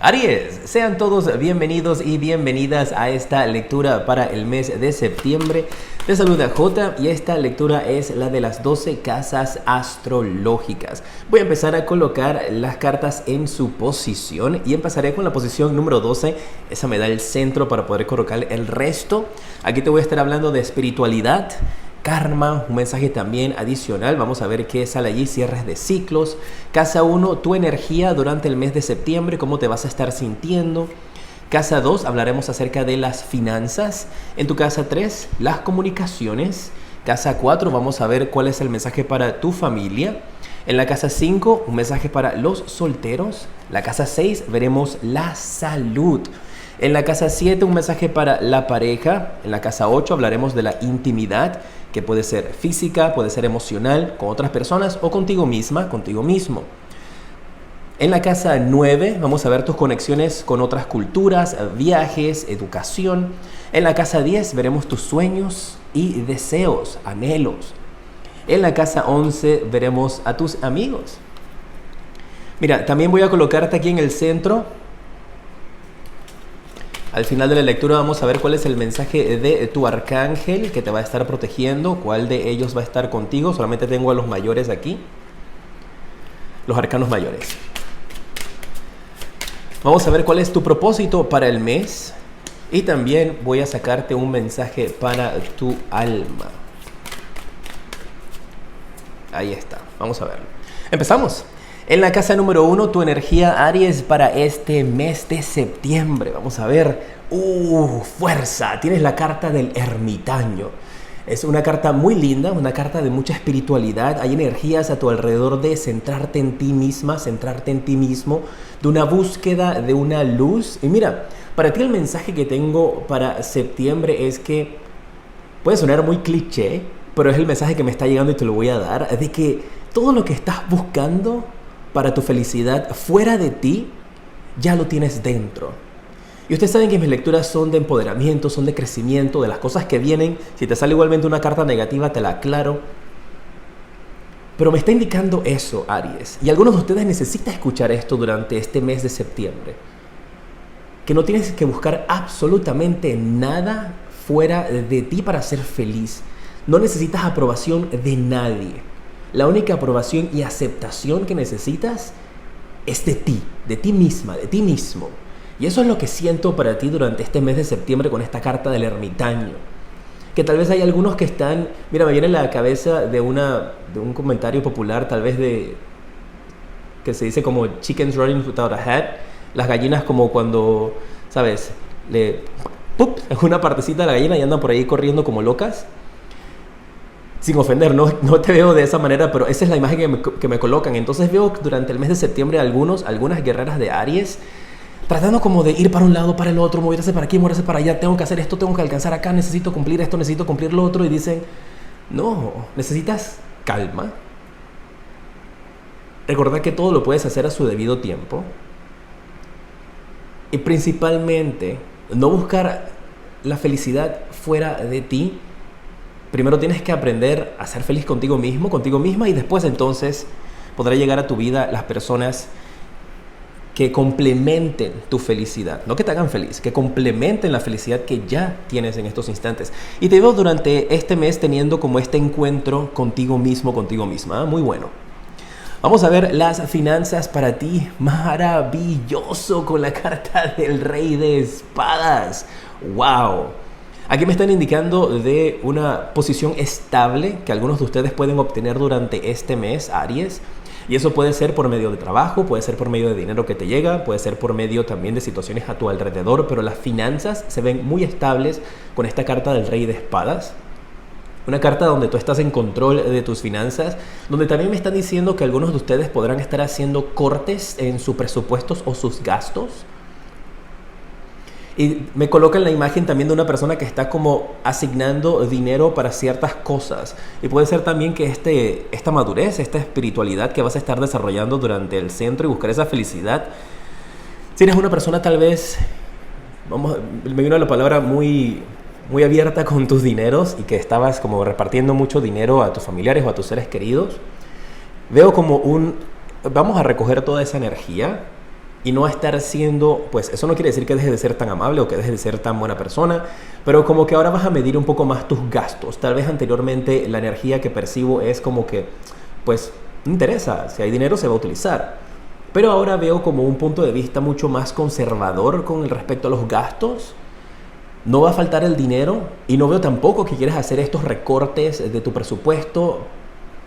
Aries, sean todos bienvenidos y bienvenidas a esta lectura para el mes de septiembre. Te saluda Jota y esta lectura es la de las 12 casas astrológicas. Voy a empezar a colocar las cartas en su posición y empezaré con la posición número 12. Esa me da el centro para poder colocar el resto. Aquí te voy a estar hablando de espiritualidad, karma, un mensaje también adicional. Vamos a ver qué sale allí, cierres de ciclos. Casa 1, tu energía durante el mes de septiembre, cómo te vas a estar sintiendo. Casa 2, hablaremos acerca de las finanzas. En tu casa 3, las comunicaciones. Casa 4, vamos a ver cuál es el mensaje para tu familia. En la casa 5, un mensaje para los solteros. La casa 6, veremos la salud. En la casa 7, un mensaje para la pareja. En la casa 8, hablaremos de la intimidad, que puede ser física, puede ser emocional, con otras personas o contigo misma, contigo mismo. En la casa 9, vamos a ver tus conexiones con otras culturas, viajes, educación. En la casa 10, veremos tus sueños y deseos, anhelos. En la casa 11, veremos a tus amigos. Mira, también voy a colocarte aquí en el centro. Al final de la lectura vamos a ver cuál es el mensaje de tu arcángel que te va a estar protegiendo, cuál de ellos va a estar contigo. Solamente tengo a los mayores aquí, los arcanos mayores. Vamos a ver cuál es tu propósito para el mes y también voy a sacarte un mensaje para tu alma. Ahí está, vamos a verlo. Empezamos. En la casa número 1, tu energía Aries para este mes de septiembre. Vamos a ver. Fuerza. Tienes la carta del ermitaño. Es una carta muy linda, una carta de mucha espiritualidad. Hay energías a tu alrededor de centrarte en ti misma, centrarte en ti mismo, de una búsqueda de una luz. Y mira, para ti el mensaje que tengo para septiembre es que puede sonar muy cliché, pero es el mensaje que me está llegando y te lo voy a dar, de que todo lo que estás buscando para tu felicidad fuera de ti, ya lo tienes dentro. Y ustedes saben que mis lecturas son de empoderamiento, son de crecimiento, de las cosas que vienen. Si te sale igualmente una carta negativa, te la aclaro. Pero me está indicando eso, Aries. Y algunos de ustedes necesitan escuchar esto durante este mes de septiembre. Que no tienes que buscar absolutamente nada fuera de ti para ser feliz. No necesitas aprobación de nadie. La única aprobación y aceptación que necesitas es de ti misma, de ti mismo. Y eso es lo que siento para ti durante este mes de septiembre con esta carta del ermitaño. Que tal vez hay algunos que están... Mira, me viene a la cabeza de un comentario popular, tal vez que se dice como chickens running without a head. Las gallinas como cuando, ¿sabes? Es una partecita de la gallina y andan por ahí corriendo como locas. Sin ofender, no te veo de esa manera, pero esa es la imagen que me colocan. Entonces veo durante el mes de septiembre algunas guerreras de Aries tratando como de ir para un lado, para el otro, moverse para aquí, moverse para allá. Tengo que hacer esto, tengo que alcanzar acá, necesito cumplir esto, necesito cumplir lo otro. Y dicen, no, necesitas calma. Recordar que todo lo puedes hacer a su debido tiempo. Y principalmente, no buscar la felicidad fuera de ti. Primero tienes que aprender a ser feliz contigo mismo, contigo misma, y después entonces podrá llegar a tu vida las personas que complementen tu felicidad. No que te hagan feliz, que complementen la felicidad que ya tienes en estos instantes. Y te veo durante este mes teniendo como este encuentro contigo mismo, contigo misma. Muy bueno. Vamos a ver las finanzas para ti. Maravilloso con la carta del Rey de Espadas. ¡Wow! Aquí me están indicando de una posición estable que algunos de ustedes pueden obtener durante este mes, Aries. Y eso puede ser por medio de trabajo, puede ser por medio de dinero que te llega, puede ser por medio también de situaciones a tu alrededor. Pero las finanzas se ven muy estables con esta carta del Rey de Espadas. Una carta donde tú estás en control de tus finanzas, donde también me están diciendo que algunos de ustedes podrán estar haciendo cortes en sus presupuestos o sus gastos. Y me colocan la imagen también de una persona que está como asignando dinero para ciertas cosas. Y puede ser también que esta madurez, esta espiritualidad que vas a estar desarrollando durante el centro y buscar esa felicidad. Si eres una persona tal vez, me vino la palabra muy abierta con tus dineros y que estabas como repartiendo mucho dinero a tus familiares o a tus seres queridos. Veo como vamos a recoger toda esa energía y no estar siendo, pues eso no quiere decir que dejes de ser tan amable o que dejes de ser tan buena persona, pero como que ahora vas a medir un poco más tus gastos. Tal vez anteriormente la energía que percibo es como que, pues, no interesa, si hay dinero se va a utilizar. Pero ahora veo como un punto de vista mucho más conservador con respecto a los gastos. No va a faltar el dinero y no veo tampoco que quieras hacer estos recortes de tu presupuesto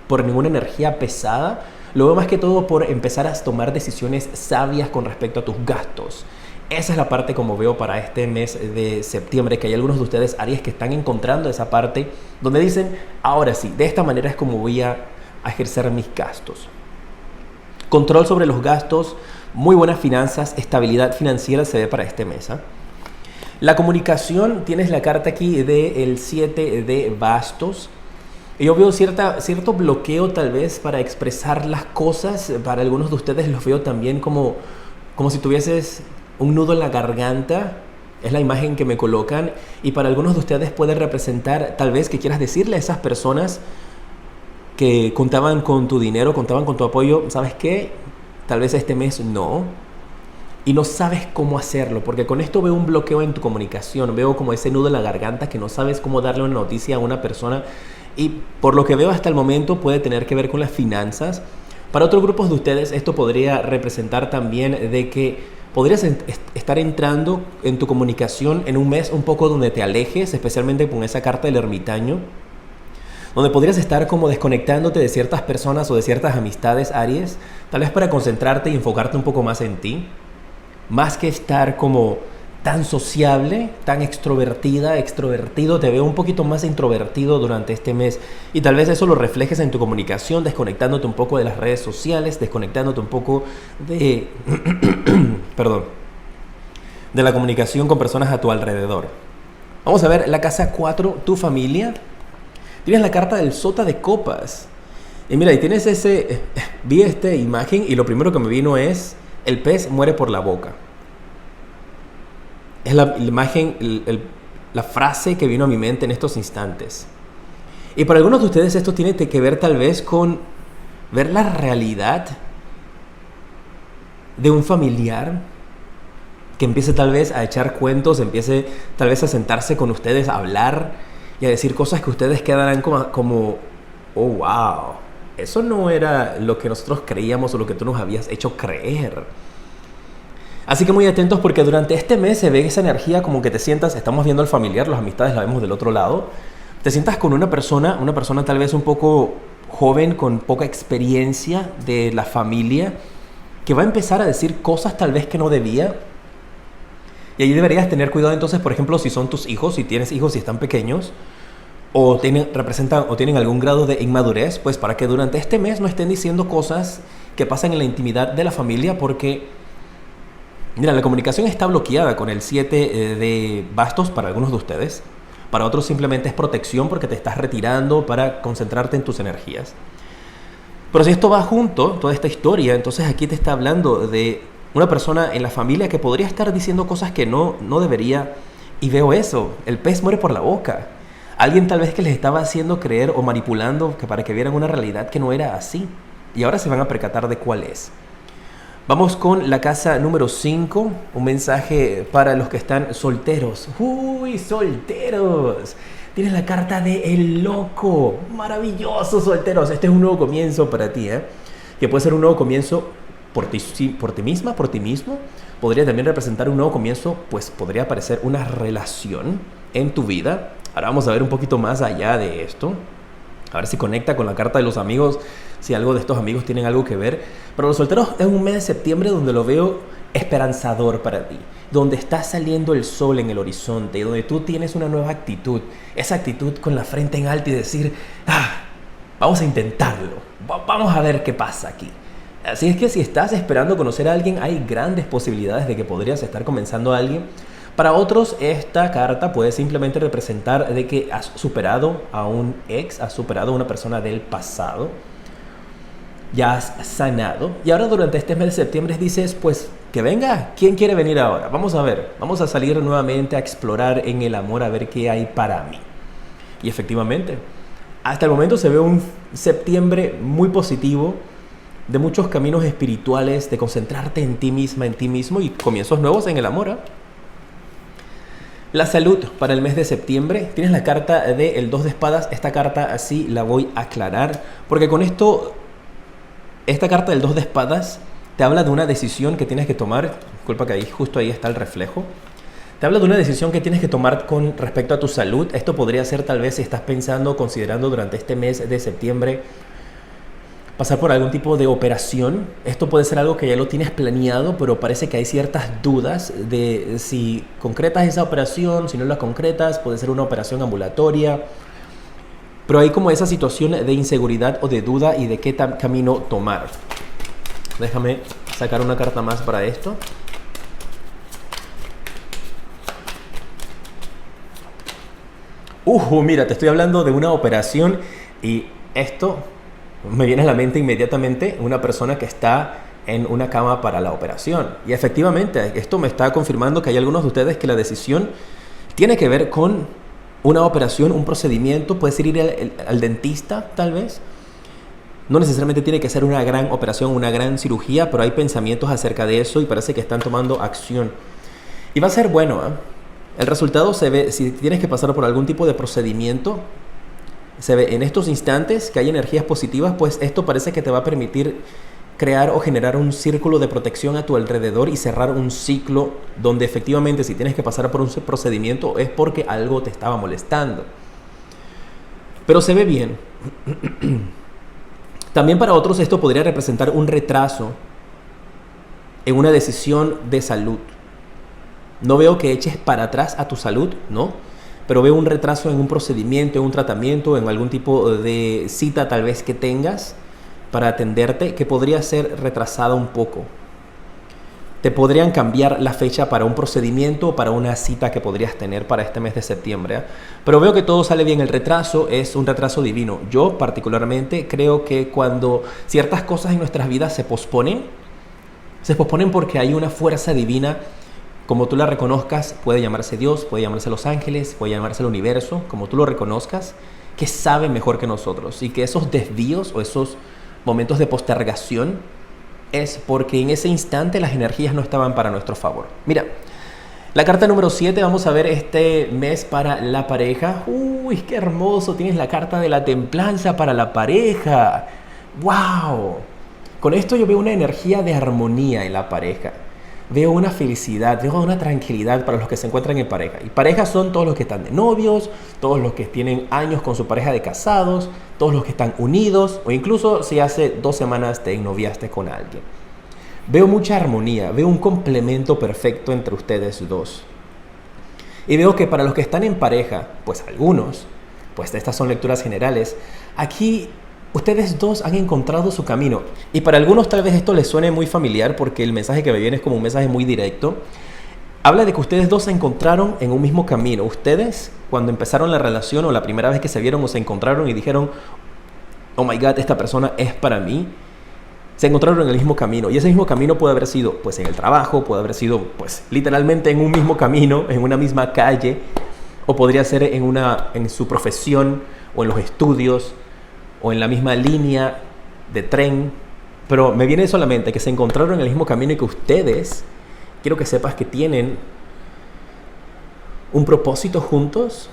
por ninguna energía pesada. Lo veo más que todo por empezar a tomar decisiones sabias con respecto a tus gastos. Esa es la parte como veo para este mes de septiembre, que hay algunos de ustedes, Aries, que están encontrando esa parte donde dicen, ahora sí, de esta manera es como voy a ejercer mis gastos. Control sobre los gastos, muy buenas finanzas, estabilidad financiera se ve para este mes, ¿eh? La comunicación, tienes la carta aquí del 7 de bastos. Yo veo cierto bloqueo tal vez para expresar las cosas. Para algunos de ustedes los veo también como si tuvieses un nudo en la garganta. Es la imagen que me colocan. Y para algunos de ustedes puede representar tal vez que quieras decirle a esas personas que contaban con tu dinero, contaban con tu apoyo, ¿sabes qué? Tal vez este mes no. Y no sabes cómo hacerlo, porque con esto veo un bloqueo en tu comunicación, veo como ese nudo en la garganta que no sabes cómo darle una noticia a una persona y por lo que veo hasta el momento puede tener que ver con las finanzas. Para otros grupos de ustedes esto podría representar también de que podrías estar entrando en tu comunicación en un mes un poco donde te alejes, especialmente con esa carta del ermitaño, donde podrías estar como desconectándote de ciertas personas o de ciertas amistades, Aries, tal vez para concentrarte y enfocarte un poco más en ti. Más que estar como tan sociable, tan extrovertido, te veo un poquito más introvertido durante este mes. Y tal vez eso lo reflejes en tu comunicación, desconectándote un poco de las redes sociales, desconectándote un poco de, perdón, de la comunicación con personas a tu alrededor. Vamos a ver la casa 4, tu familia. Tienes la carta del sota de copas. Y mira, y tienes vi esta imagen y lo primero que me vino es... El pez muere por la boca. Es la imagen, la frase que vino a mi mente en estos instantes. Y para algunos de ustedes esto tiene que ver tal vez con ver la realidad de un familiar que empiece tal vez a echar cuentos, empiece tal vez a sentarse con ustedes, a hablar y a decir cosas que ustedes quedarán como oh, wow. Eso no era lo que nosotros creíamos o lo que tú nos habías hecho creer. Así que muy atentos porque durante este mes se ve esa energía como que te sientas, estamos viendo al familiar, las amistades la vemos del otro lado, te sientas con una persona tal vez un poco joven, con poca experiencia de la familia, que va a empezar a decir cosas tal vez que no debía. Y ahí deberías tener cuidado entonces, por ejemplo, si son tus hijos, si tienes hijos y están pequeños, o tienen algún grado de inmadurez, pues para que durante este mes no estén diciendo cosas que pasan en la intimidad de la familia, porque mira, la comunicación está bloqueada con el 7 de bastos para algunos de ustedes. Para otros simplemente es protección porque te estás retirando para concentrarte en tus energías. Pero si esto va junto, toda esta historia, entonces aquí te está hablando de una persona en la familia que podría estar diciendo cosas que no debería. Y veo eso, el pez muere por la boca. Alguien tal vez que les estaba haciendo creer o manipulando para que vieran una realidad que no era así. Y ahora se van a percatar de cuál es. Vamos con la casa número 5. Un mensaje para los que están solteros. ¡Uy, solteros! Tienes la carta de El Loco. ¡Maravilloso, solteros! Este es un nuevo comienzo para ti, ¿eh? Que puede ser un nuevo comienzo por ti misma, por ti mismo. Podría también representar un nuevo comienzo, pues podría aparecer una relación en tu vida. Ahora vamos a ver un poquito más allá de esto. A ver si conecta con la carta de los amigos, si algo de estos amigos tienen algo que ver. Pero los solteros es un mes de septiembre donde lo veo esperanzador para ti, donde está saliendo el sol en el horizonte, donde tú tienes una nueva actitud, esa actitud con la frente en alto y decir, vamos a intentarlo, vamos a ver qué pasa aquí. Así es que si estás esperando conocer a alguien, hay grandes posibilidades de que podrías estar comenzando a alguien. Para otros, esta carta puede simplemente representar de que has superado a un ex, has superado a una persona del pasado, ya has sanado. Y ahora durante este mes de septiembre dices, pues que venga, ¿quién quiere venir ahora? Vamos a ver, vamos a salir nuevamente a explorar en el amor, a ver qué hay para mí. Y efectivamente, hasta el momento se ve un septiembre muy positivo de muchos caminos espirituales, de concentrarte en ti misma, en ti mismo y comienzos nuevos en el amor, ¿eh? La salud para el mes de septiembre. Tienes la carta del 2 de espadas. Esta carta así la voy a aclarar, porque con esto, esta carta del 2 de espadas te habla de una decisión que tienes que tomar. Disculpa que ahí, justo ahí está el reflejo. Te habla de una decisión que tienes que tomar con respecto a tu salud. Esto podría ser tal vez si estás pensando, considerando durante este mes de septiembre pasar por algún tipo de operación. Esto puede ser algo que ya lo tienes planeado, pero parece que hay ciertas dudas de si concretas esa operación, si no la concretas, puede ser una operación ambulatoria. Pero hay como esa situación de inseguridad o de duda y de qué camino tomar. Déjame sacar una carta más para esto. Mira, te estoy hablando de una operación y esto me viene a la mente inmediatamente una persona que está en una cama para la operación. Y efectivamente, esto me está confirmando que hay algunos de ustedes que la decisión tiene que ver con una operación, un procedimiento. Puede ser ir al dentista, tal vez. No necesariamente tiene que ser una gran operación, una gran cirugía, pero hay pensamientos acerca de eso y parece que están tomando acción. Y va a ser bueno, ¿eh? El resultado se ve, si tienes que pasar por algún tipo de procedimiento, se ve en estos instantes que hay energías positivas, pues esto parece que te va a permitir crear o generar un círculo de protección a tu alrededor y cerrar un ciclo donde efectivamente si tienes que pasar por un procedimiento es porque algo te estaba molestando. Pero se ve bien. También para otros esto podría representar un retraso en una decisión de salud. No veo que eches para atrás a tu salud, ¿no? Pero veo un retraso en un procedimiento, en un tratamiento, en algún tipo de cita tal vez que tengas para atenderte, que podría ser retrasada un poco. Te podrían cambiar la fecha para un procedimiento o para una cita que podrías tener para este mes de septiembre, ¿eh? Pero veo que todo sale bien. El retraso es un retraso divino. Yo particularmente creo que cuando ciertas cosas en nuestras vidas se posponen porque hay una fuerza divina. Como tú la reconozcas, puede llamarse Dios, puede llamarse los ángeles, puede llamarse el universo, como tú lo reconozcas, que sabe mejor que nosotros y que esos desvíos o esos momentos de postergación es porque en ese instante las energías no estaban para nuestro favor. Mira, la carta número 7, vamos a ver este mes para la pareja. ¡Uy, qué hermoso! Tienes la carta de la templanza para la pareja. ¡Wow! Con esto yo veo una energía de armonía en la pareja. Veo una felicidad, veo una tranquilidad para los que se encuentran en pareja. Y parejas son todos los que están de novios, todos los que tienen años con su pareja de casados, todos los que están unidos, o incluso si hace 2 semanas te ennoviaste con alguien. Veo mucha armonía, veo un complemento perfecto entre ustedes dos. Y veo que para los que están en pareja, pues algunos, pues estas son lecturas generales, aquí ustedes dos han encontrado su camino. Y para algunos tal vez esto les suene muy familiar porque el mensaje que me viene es como un mensaje muy directo. Habla de que ustedes dos se encontraron en un mismo camino. Ustedes, cuando empezaron la relación o la primera vez que se vieron o se encontraron y dijeron, oh my God, esta persona es para mí, se encontraron en el mismo camino. Y ese mismo camino puede haber sido pues en el trabajo, puede haber sido pues literalmente en un mismo camino, en una misma calle, o podría ser en su profesión o en los estudios, o en la misma línea de tren, pero me viene solamente que se encontraron en el mismo camino y que ustedes, quiero que sepas que tienen un propósito juntos.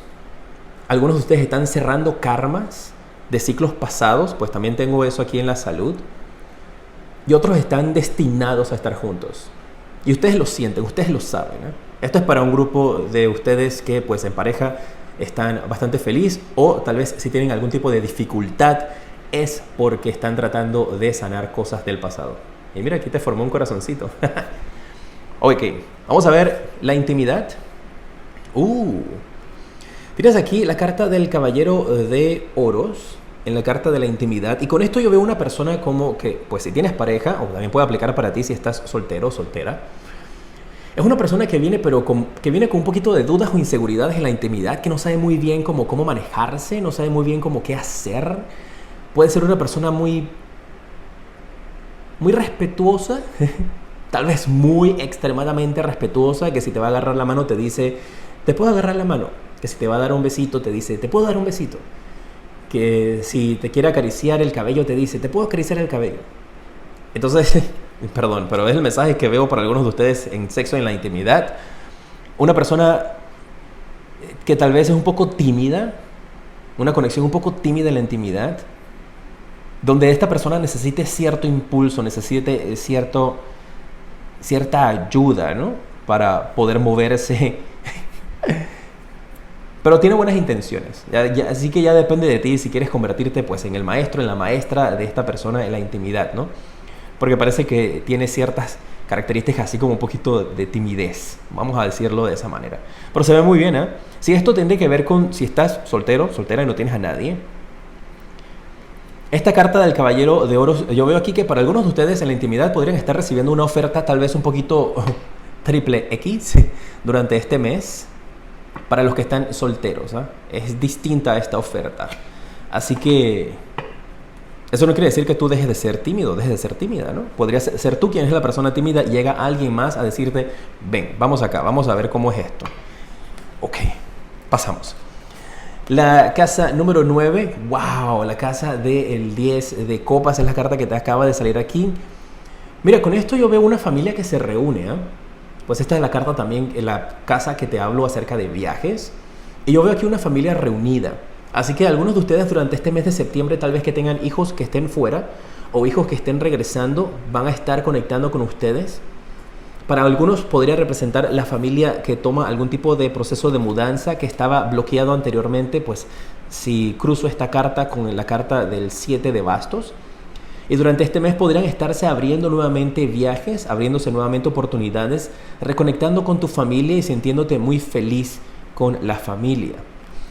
Algunos de ustedes están cerrando karmas de ciclos pasados, pues también tengo eso aquí en la salud, y otros están destinados a estar juntos. Y ustedes lo sienten, ustedes lo saben, ¿eh? Esto es para un grupo de ustedes que pues en pareja están bastante felices o tal vez si tienen algún tipo de dificultad es porque están tratando de sanar cosas del pasado. Y mira, aquí te formó un corazoncito. Ok, vamos a ver la intimidad. Tienes aquí la carta del caballero de oros en la carta de la intimidad. Y con esto yo veo una persona como que, pues si tienes pareja, o también puede aplicar para ti si estás soltero o soltera, es una persona que viene, que viene con un poquito de dudas o inseguridades en la intimidad, que no sabe muy bien cómo manejarse, no sabe muy bien qué hacer. Puede ser una persona muy respetuosa, tal vez muy extremadamente respetuosa, que si te va a agarrar la mano te dice, ¿te puedo agarrar la mano? Que si te va a dar un besito te dice, ¿te puedo dar un besito? Que si te quiere acariciar el cabello te dice, ¿te puedo acariciar el cabello? Entonces, perdón, pero es el mensaje que veo para algunos de ustedes en sexo en la intimidad. Una persona que tal vez es un poco tímida, una conexión un poco tímida en la intimidad, donde esta persona necesite cierto impulso, necesite cierta ayuda, ¿no? Para poder moverse. Pero tiene buenas intenciones. Así que ya depende de ti si quieres convertirte pues en el maestro, en la maestra de esta persona en la intimidad, ¿no? Porque parece que tiene ciertas características así como un poquito de timidez, vamos a decirlo de esa manera. Pero se ve muy bien, ¿eh? Si esto tiene que ver con si estás soltero, soltera y no tienes a nadie. Esta carta del Caballero de Oros, yo veo aquí que para algunos de ustedes en la intimidad podrían estar recibiendo una oferta tal vez un poquito triple X durante este mes. Para los que están solteros, ¿eh? Es distinta esta oferta. Así que eso no quiere decir que tú dejes de ser tímido, dejes de ser tímida, ¿no? Podría ser tú quien es la persona tímida y llega alguien más a decirte, ven, vamos acá, vamos a ver cómo es esto. Ok, pasamos. La casa número 9, wow, la casa del 10 de copas es la carta que te acaba de salir aquí. Mira, con esto yo veo una familia que se reúne, ¿eh? Pues esta es la carta también, en la casa que te hablo acerca de viajes. Y yo veo aquí una familia reunida. Así que algunos de ustedes durante este mes de septiembre, tal vez que tengan hijos que estén fuera o hijos que estén regresando, van a estar conectando con ustedes. Para algunos podría representar la familia que toma algún tipo de proceso de mudanza que estaba bloqueado anteriormente, pues si cruzo esta carta con la carta del 7 de bastos. Y durante este mes podrían estarse abriendo nuevamente viajes, abriéndose nuevamente oportunidades, reconectando con tu familia y sintiéndote muy feliz con la familia.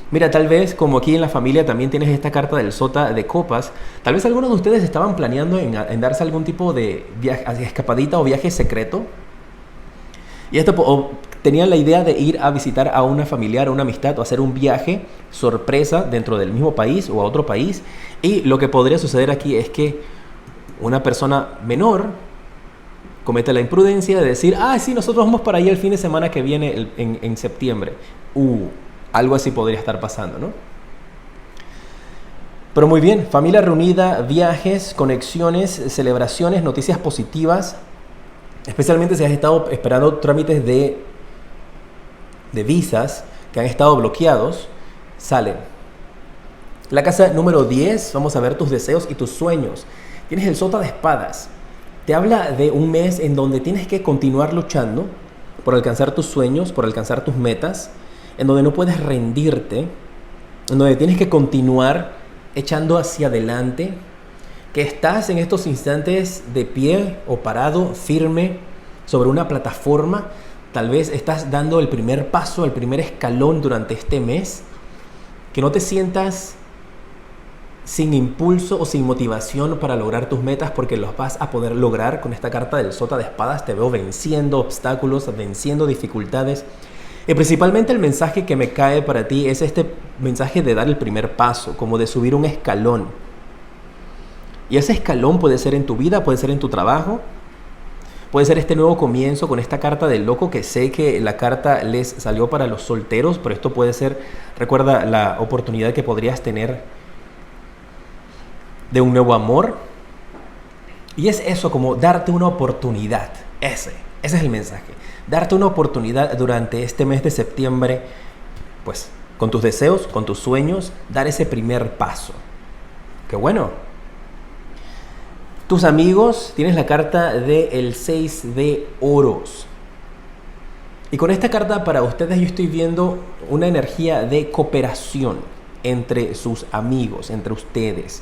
Mira, tal vez como aquí en la familia también tienes esta carta del Sota de copas, tal vez algunos de ustedes estaban planeando en darse algún tipo de viaje, escapadita o viaje secreto. Y esto, o tenían la idea de ir a visitar a una familiar, a una amistad o hacer un viaje sorpresa dentro del mismo país o a otro país. Y lo que podría suceder aquí es que una persona menor comete la imprudencia de decir, sí, nosotros vamos para allá el fin de semana que viene en septiembre. Algo así podría estar pasando, ¿no? Pero muy bien, familia reunida, viajes, conexiones, celebraciones, noticias positivas. Especialmente si has estado esperando trámites de visas que han estado bloqueados, salen. La casa número 10, vamos a ver tus deseos y tus sueños. Tienes el Sota de espadas. Te habla de un mes en donde tienes que continuar luchando por alcanzar tus sueños, por alcanzar tus metas, en donde no puedes rendirte, en donde tienes que continuar echando hacia adelante, que estás en estos instantes de pie o parado, firme, sobre una plataforma. Tal vez estás dando el primer paso, el primer escalón durante este mes. Que no te sientas sin impulso o sin motivación para lograr tus metas, porque los vas a poder lograr con esta carta del Sota de espadas. Te veo venciendo obstáculos, venciendo dificultades. Y principalmente el mensaje que me cae para ti es este mensaje de dar el primer paso, como de subir un escalón. Y ese escalón puede ser en tu vida, puede ser en tu trabajo, puede ser este nuevo comienzo con esta carta del loco, que sé que la carta les salió para los solteros, pero esto puede ser, recuerda, la oportunidad que podrías tener de un nuevo amor. Y es eso, como darte una oportunidad. Ese es el mensaje. Darte una oportunidad durante este mes de septiembre, pues con tus deseos, con tus sueños, dar ese primer paso. ¡Qué bueno! Tus amigos, tienes la carta del 6 de oros. Y con esta carta para ustedes yo estoy viendo una energía de cooperación entre sus amigos, entre ustedes.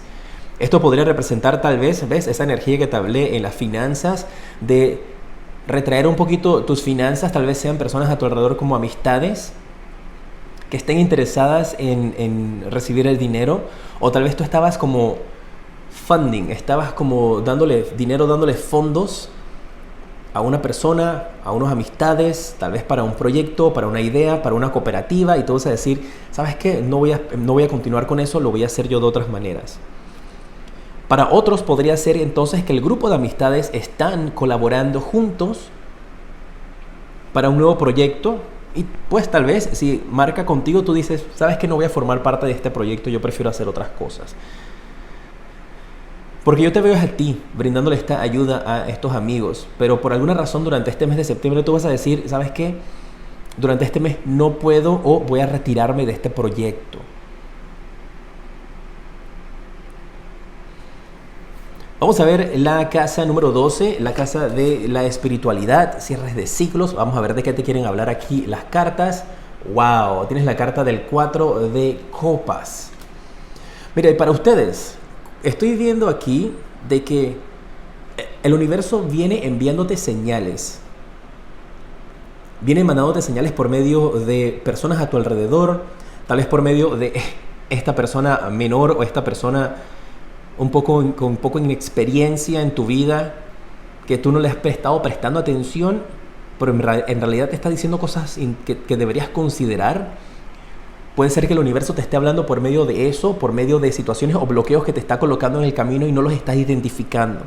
Esto podría representar tal vez, ¿ves? Esa energía que te hablé en las finanzas, de retraer un poquito tus finanzas, tal vez sean personas a tu alrededor como amistades que estén interesadas en recibir el dinero, o tal vez tú estabas como funding, estabas como dándole dinero, dándole fondos a una persona, a unas amistades, tal vez para un proyecto, para una idea, para una cooperativa, y tú vas a decir, ¿sabes qué? No voy a continuar con eso, lo voy a hacer yo de otras maneras. Para otros podría ser entonces que el grupo de amistades están colaborando juntos para un nuevo proyecto, y pues tal vez si marca contigo, tú dices, ¿sabes qué? No voy a formar parte de este proyecto, yo prefiero hacer otras cosas. Porque yo te veo a ti brindándole esta ayuda a estos amigos, pero por alguna razón durante este mes de septiembre tú vas a decir, ¿sabes qué? Durante este mes no puedo o voy a retirarme de este proyecto. Vamos a ver la casa número 12, la casa de la espiritualidad, cierres de ciclos. Vamos a ver de qué te quieren hablar aquí las cartas. ¡Wow! Tienes la carta del 4 de copas. Mira, y para ustedes, estoy viendo aquí de que el universo viene enviándote señales. Viene mandándote señales por medio de personas a tu alrededor, tal vez por medio de esta persona menor o esta persona con un poco inexperiencia en tu vida, que tú no le has prestando atención, pero en realidad te está diciendo cosas que deberías considerar. Puede ser que el universo te esté hablando por medio de eso, por medio de situaciones o bloqueos que te está colocando en el camino y no los estás identificando.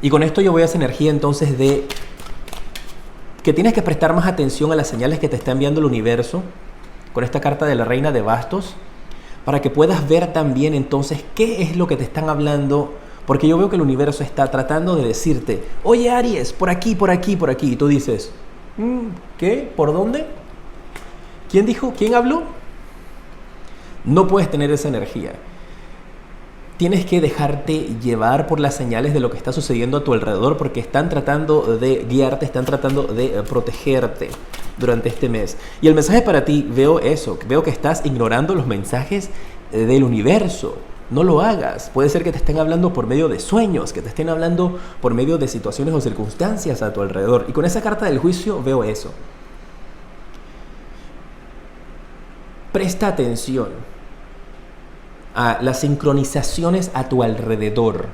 Y con esto yo voy a esa energía entonces de que tienes que prestar más atención a las señales que te está enviando el universo con esta carta de la Reina de Bastos, para que puedas ver también entonces qué es lo que te están hablando, porque yo veo que el universo está tratando de decirte, oye Aries, por aquí, por aquí, por aquí, y tú dices, ¿qué? ¿Por dónde? ¿Quién dijo? ¿Quién habló? No puedes tener esa energía. Tienes que dejarte llevar por las señales de lo que está sucediendo a tu alrededor, porque están tratando de guiarte, están tratando de protegerte durante este mes. Y el mensaje para ti, veo eso, veo que estás ignorando los mensajes del universo. No lo hagas. Puede ser que te estén hablando por medio de sueños, que te estén hablando por medio de situaciones o circunstancias a tu alrededor. Y con esa carta del juicio veo eso. Presta atención a las sincronizaciones a tu alrededor,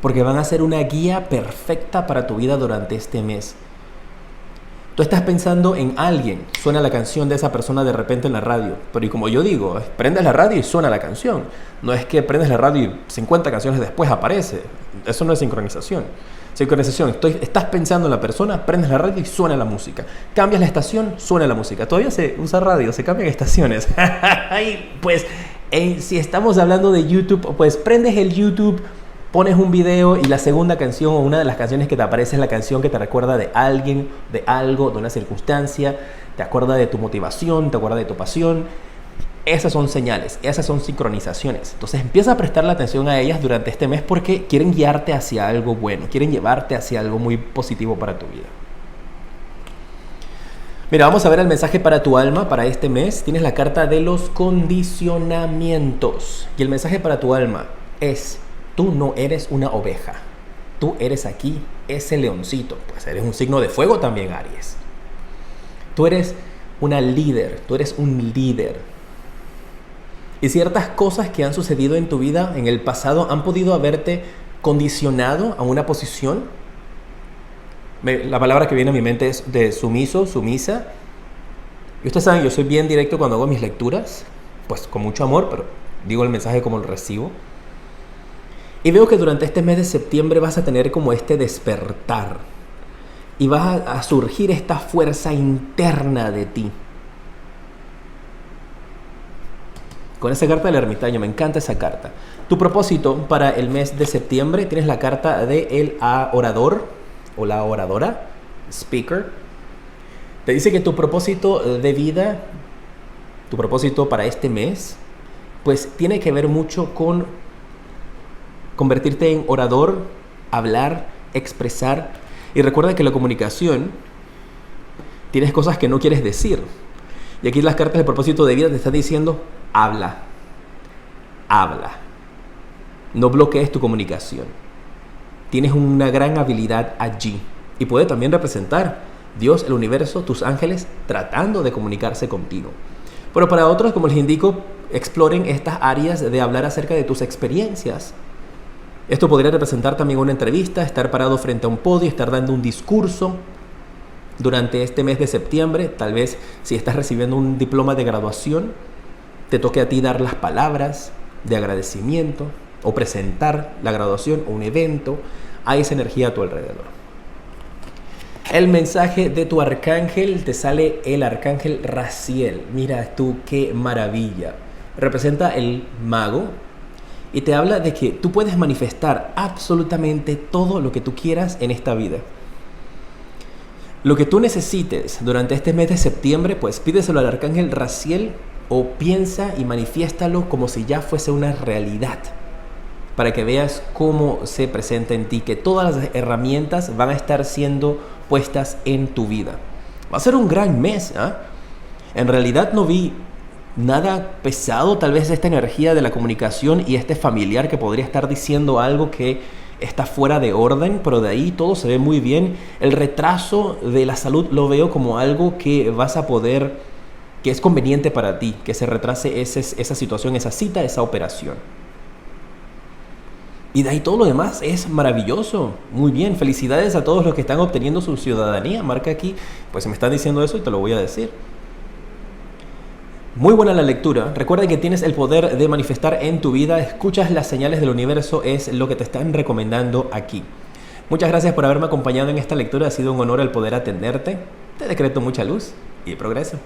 porque van a ser una guía perfecta para tu vida durante este mes. Tú estás pensando en alguien, suena la canción de esa persona de repente en la radio, pero y como yo digo, prendes la radio y suena la canción. No es que prendes la radio y 50 canciones después aparece. Eso no es sincronización. Sincronización, estás pensando en la persona, prendes la radio y suena la música. Cambias la estación, suena la música. Todavía se usa radio, se cambian estaciones. Pues si estamos hablando de YouTube, pues prendes el YouTube, pones un video y la segunda canción o una de las canciones que te aparece es la canción que te recuerda de alguien, de algo, de una circunstancia, te acuerda de tu motivación, te acuerda de tu pasión. Esas son señales, esas son sincronizaciones. Entonces empieza a prestarle atención a ellas durante este mes porque quieren guiarte hacia algo bueno, quieren llevarte hacia algo muy positivo para tu vida. Mira, vamos a ver el mensaje para tu alma para este mes. Tienes la carta de los condicionamientos. Y el mensaje para tu alma es: tú no eres una oveja. Tú eres aquí ese leoncito. Pues eres un signo de fuego también, Aries. Tú eres una líder. Tú eres un líder. Y ciertas cosas que han sucedido en tu vida en el pasado han podido haberte condicionado a una posición. La palabra que viene a mi mente es de sumiso, sumisa. Y ustedes saben, yo soy bien directo cuando hago mis lecturas, pues con mucho amor, pero digo el mensaje como lo recibo. Y veo que durante este mes de septiembre vas a tener como este despertar. Y va a surgir esta fuerza interna de ti. Con esa carta del ermitaño, me encanta esa carta. Tu propósito para el mes de septiembre, tienes la carta de el orador o la oradora, speaker. Te dice que tu propósito de vida, tu propósito para este mes, pues tiene que ver mucho con convertirte en orador, hablar, expresar. Y recuerda que la comunicación, tienes cosas que no quieres decir. Y aquí las cartas del propósito de vida te están diciendo: habla, habla. No bloquees tu comunicación. Tienes una gran habilidad allí. Y puede también representar Dios, el universo, tus ángeles tratando de comunicarse contigo. Pero para otros, como les indico, exploren estas áreas de hablar acerca de tus experiencias. Esto podría representar también una entrevista, estar parado frente a un podio, estar dando un discurso durante este mes de septiembre. Tal vez si estás recibiendo un diploma de graduación, te toque a ti dar las palabras de agradecimiento o presentar la graduación o un evento. Hay esa energía a tu alrededor. El mensaje de tu arcángel, te sale el arcángel Raziel. Mira tú qué maravilla. Representa el mago Y te habla de que tú puedes manifestar absolutamente todo lo que tú quieras en esta vida. Lo que tú necesites durante este mes de septiembre, pues pídeselo al arcángel Raziel o piensa y manifiéstalo como si ya fuese una realidad, para que veas cómo se presenta en ti, que todas las herramientas van a estar siendo puestas en tu vida. Va a ser un gran mes, ¿eh? En realidad no vi nada pesado, tal vez esta energía de la comunicación y este familiar que podría estar diciendo algo que está fuera de orden, pero de ahí todo se ve muy bien. El retraso de la salud lo veo como algo que vas a poder, que es conveniente para ti, que se retrase esa situación, esa cita, esa operación. Y de ahí todo lo demás es maravilloso. Muy bien, felicidades a todos los que están obteniendo su ciudadanía. Marca aquí, pues me están diciendo eso y te lo voy a decir. Muy buena la lectura. Recuerda que tienes el poder de manifestar en tu vida. Escuchas las señales del universo, es lo que te están recomendando aquí. Muchas gracias por haberme acompañado en esta lectura. Ha sido un honor el poder atenderte. Te decreto mucha luz y progreso.